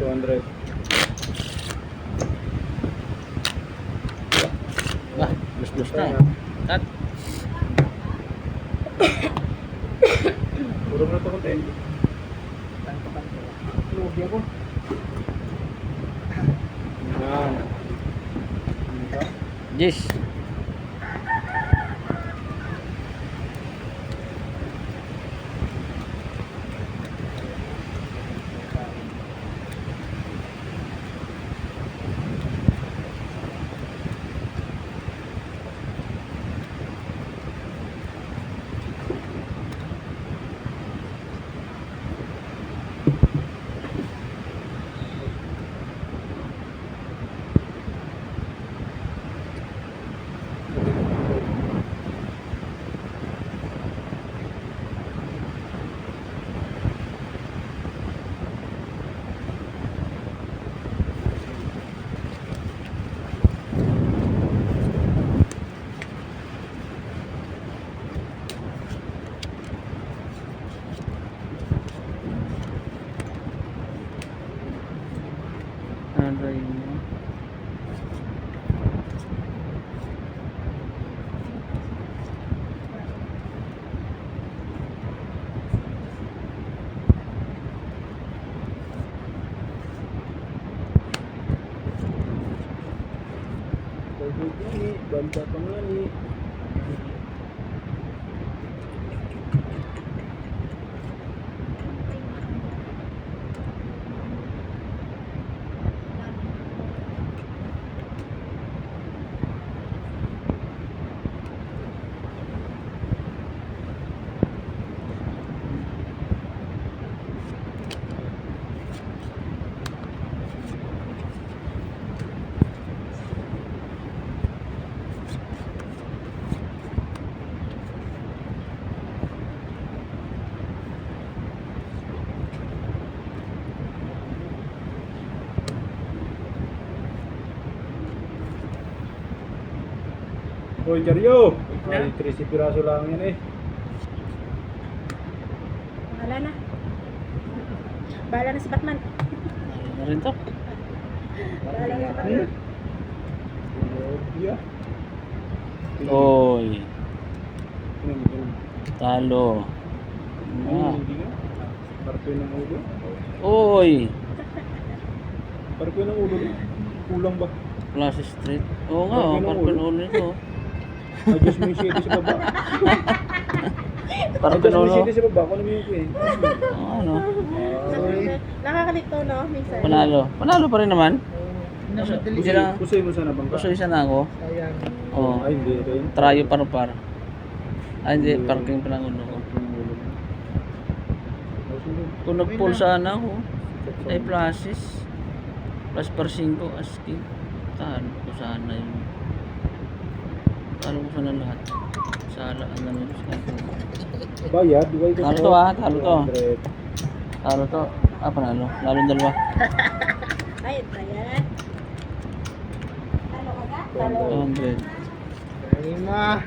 200. Wah, lus-lus na. Cut. Puro na ito konti. Lugi ako. Yan. Yes. Aray mo. Banda pa nga ni. Hoy, Jaryo! Ay, 13 piraso lang yan eh. Bahala na. Bahala na si Batman. Ano rin to? Bahala na si Batman. Yeah. Oy. Talo. Ah. Hindi nga. Parpe ng ulo. Oy. Parpe ng ulo. Kulang ba? Plaza Street. Oo nga, oh, parpin nito. Ay, Diyos mo yung city sa baba. Ay, Parpin Diyos mo yung ulo. city sa baba. Kung ano mo yung eh. Ano? Nakakalito, no? Minsan. Panalo. Panalo pa rin naman. Hindi lang. Kusay mo sana bangka. Gusto isa na ako. Ayan. Oo. Ay, hindi rin. Trayo par-par. Ay, hindi. Parking pa lang ulo ko. Kung nagpulsaan ako, ay plasis. Plus per 5 asking. Talo ko sana yun. Talo ko sana lahat. Sala, ang namin sa Bayad, diway ko. Talo to ah, talo to. 200. Talo to. Ah, panalo. Lalong dalawa. Ay, ayan. Talo ka ka? 200. 200. Ay, ma.